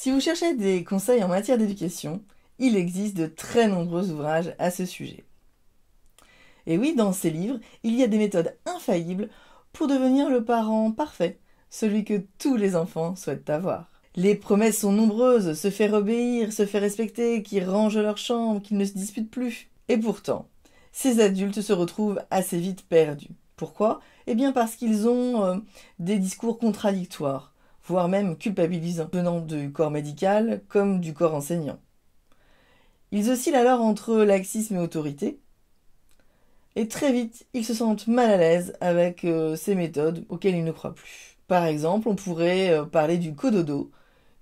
Si vous cherchez des conseils en matière d'éducation, il existe de très nombreux ouvrages à ce sujet. Et oui, dans ces livres, il y a des méthodes infaillibles pour devenir le parent parfait, celui que tous les enfants souhaitent avoir. Les promesses sont nombreuses, se faire obéir, se faire respecter, qu'ils rangent leur chambre, qu'ils ne se disputent plus. Et pourtant, ces adultes se retrouvent assez vite perdus. Pourquoi ? Eh bien parce qu'ils ont des discours contradictoires, voire même culpabilisants, venant du corps médical comme du corps enseignant. Ils oscillent alors entre laxisme et autorité, et très vite, ils se sentent mal à l'aise avec ces méthodes auxquelles ils ne croient plus. Par exemple, on pourrait parler du cododo,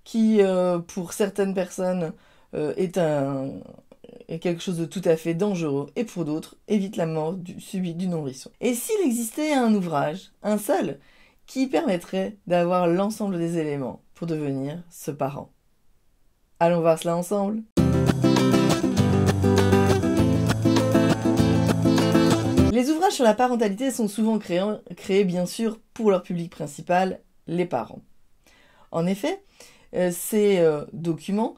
qui, pour certaines personnes, est quelque chose de tout à fait dangereux, et pour d'autres, évite la mort subite du nourrisson. Et s'il existait un ouvrage, un seul, qui permettrait d'avoir l'ensemble des éléments pour devenir ce parent? Allons voir cela ensemble. Les ouvrages sur la parentalité sont souvent créés bien sûr pour leur public principal, les parents. En effet, ces documents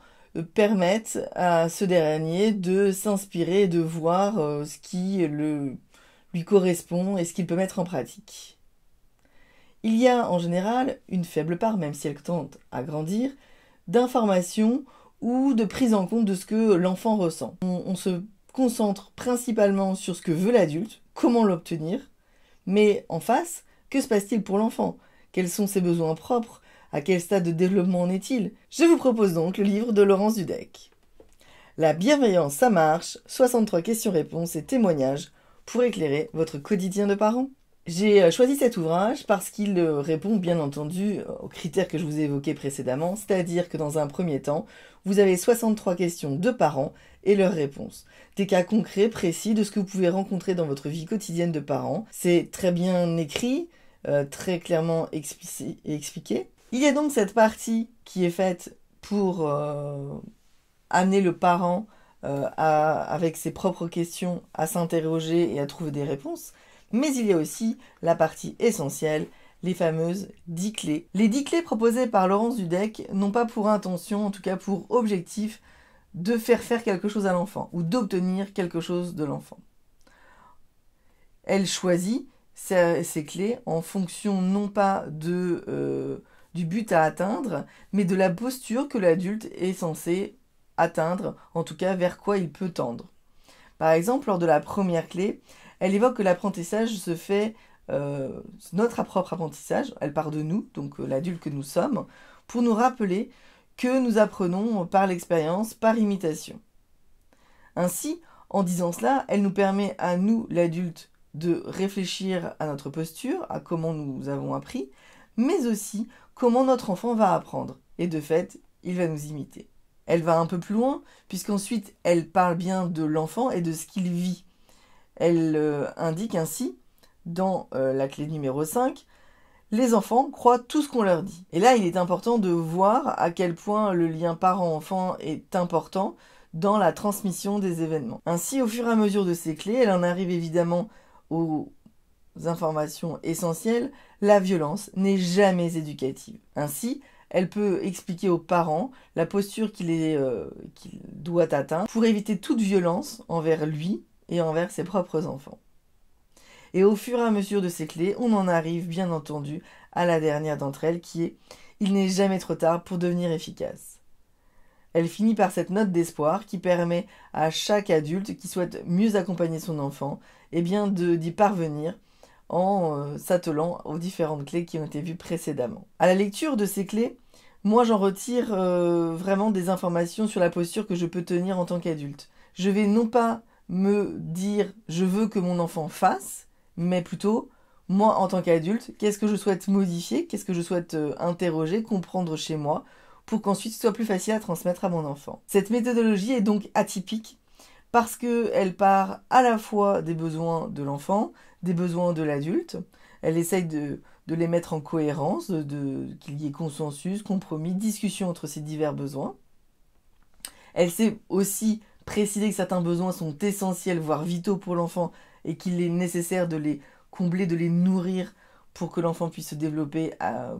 permettent à ce dernier de s'inspirer et de voir ce qui lui correspond et ce qu'il peut mettre en pratique. Il y a en général une faible part, même si elle tente à grandir, d'informations ou de prise en compte de ce que l'enfant ressent. On se concentre principalement sur ce que veut l'adulte, comment l'obtenir, mais en face, que se passe-t-il pour l'enfant? Quels sont ses besoins propres? À quel stade de développement en est-il? Je vous propose donc le livre de Laurence Dudek. La bienveillance, ça marche, 63 questions-réponses et témoignages pour éclairer votre quotidien de parent. J'ai choisi cet ouvrage parce qu'il répond bien entendu aux critères que je vous ai évoqués précédemment, c'est-à-dire que dans un premier temps, vous avez 63 questions de parents et leurs réponses. Des cas concrets, précis de ce que vous pouvez rencontrer dans votre vie quotidienne de parents. C'est très bien écrit, très clairement expliqué. Il y a donc cette partie qui est faite pour amener le parent avec ses propres questions à s'interroger et à trouver des réponses. Mais il y a aussi la partie essentielle, les fameuses 10 clés. Les 10 clés proposées par Laurence Dudek n'ont pas pour intention, en tout cas pour objectif, de faire quelque chose à l'enfant ou d'obtenir quelque chose de l'enfant. Elle choisit ces clés en fonction non pas du but à atteindre, mais de la posture que l'adulte est censé atteindre, en tout cas vers quoi il peut tendre. Par exemple, lors de la première clé, elle évoque que l'apprentissage se fait, notre propre apprentissage, elle part de nous, donc l'adulte que nous sommes, pour nous rappeler que nous apprenons par l'expérience, par imitation. Ainsi, en disant cela, elle nous permet à nous, l'adulte, de réfléchir à notre posture, à comment nous avons appris, mais aussi comment notre enfant va apprendre. Et de fait, il va nous imiter. Elle va un peu plus loin, puisqu'ensuite, elle parle bien de l'enfant et de ce qu'il vit. Elle indique ainsi, dans la clé numéro 5, les enfants croient tout ce qu'on leur dit. Et là, il est important de voir à quel point le lien parent-enfant est important dans la transmission des événements. Ainsi, au fur et à mesure de ces clés, elle en arrive évidemment aux informations essentielles. La violence n'est jamais éducative. Ainsi, elle peut expliquer aux parents la posture qu'il doit atteindre pour éviter toute violence envers lui et envers ses propres enfants. Et au fur et à mesure de ces clés, on en arrive bien entendu à la dernière d'entre elles qui est « Il n'est jamais trop tard pour devenir efficace ». Elle finit par cette note d'espoir qui permet à chaque adulte qui souhaite mieux accompagner son enfant d'y parvenir en s'attelant aux différentes clés qui ont été vues précédemment. À la lecture de ces clés, moi j'en retire vraiment des informations sur la posture que je peux tenir en tant qu'adulte. Je vais non pas me dire « je veux que mon enfant fasse », mais plutôt, moi en tant qu'adulte, qu'est-ce que je souhaite modifier, qu'est-ce que je souhaite interroger, comprendre chez moi, pour qu'ensuite ce soit plus facile à transmettre à mon enfant. Cette méthodologie est donc atypique, parce qu'elle part à la fois des besoins de l'enfant, des besoins de l'adulte, elle essaye de les mettre en cohérence, qu'il y ait consensus, compromis, discussion entre ces divers besoins. Elle sait aussi préciser que certains besoins sont essentiels, voire vitaux pour l'enfant, et qu'il est nécessaire de les combler, de les nourrir pour que l'enfant puisse se développer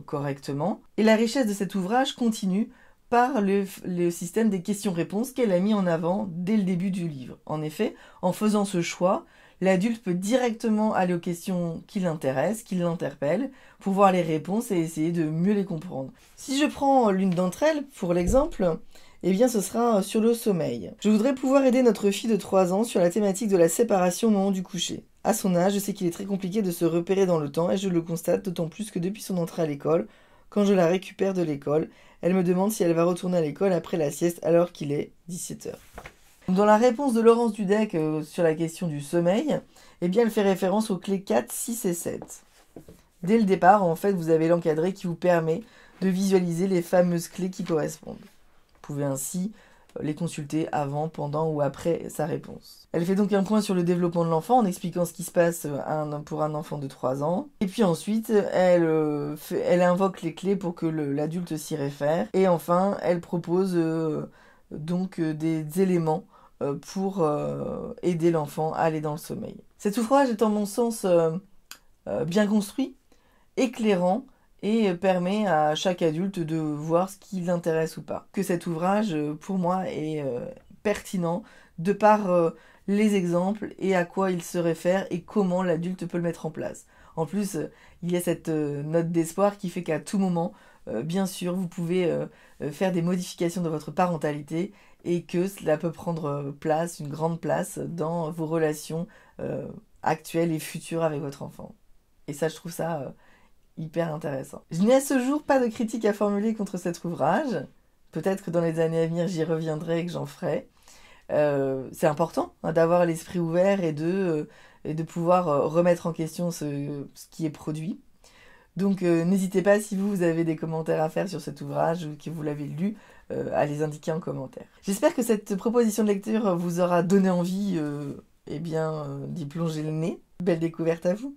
correctement. Et la richesse de cet ouvrage continue par le système des questions-réponses qu'elle a mis en avant dès le début du livre. En effet, en faisant ce choix, l'adulte peut directement aller aux questions qui l'intéressent, qui l'interpellent, pour voir les réponses et essayer de mieux les comprendre. Si je prends l'une d'entre elles, pour l'exemple, eh bien ce sera sur le sommeil. Je voudrais pouvoir aider notre fille de 3 ans sur la thématique de la séparation au moment du coucher. À son âge, je sais qu'il est très compliqué de se repérer dans le temps et je le constate d'autant plus que depuis son entrée à l'école, quand je la récupère de l'école, elle me demande si elle va retourner à l'école après la sieste alors qu'il est 17h. Dans la réponse de Laurence Dudek sur la question du sommeil, eh bien elle fait référence aux clés 4, 6 et 7. Dès le départ, en fait, vous avez l'encadré qui vous permet de visualiser les fameuses clés qui correspondent. Vous pouvez ainsi les consulter avant, pendant ou après sa réponse. Elle fait donc un point sur le développement de l'enfant en expliquant ce qui se passe pour un enfant de 3 ans. Et puis ensuite, elle invoque les clés pour que l'adulte s'y réfère. Et enfin, elle propose des éléments pour aider l'enfant à aller dans le sommeil. Cet ouvrage est en mon sens bien construit, éclairant, et permet à chaque adulte de voir ce qui l'intéresse ou pas. Que cet ouvrage, pour moi, est pertinent de par les exemples et à quoi il se réfère et comment l'adulte peut le mettre en place. En plus, il y a cette note d'espoir qui fait qu'à tout moment, bien sûr, vous pouvez faire des modifications de votre parentalité et que cela peut prendre une grande place dans vos relations actuelles et futures avec votre enfant. Et ça, je trouve ça hyper intéressant. Je n'ai à ce jour pas de critique à formuler contre cet ouvrage. Peut-être que dans les années à venir, j'y reviendrai et que j'en ferai. C'est important d'avoir l'esprit ouvert et de pouvoir remettre en question ce qui est produit. Donc n'hésitez pas, si vous avez des commentaires à faire sur cet ouvrage ou que vous l'avez lu, à les indiquer en commentaire. J'espère que cette proposition de lecture vous aura donné envie d'y plonger le nez. Belle découverte à vous!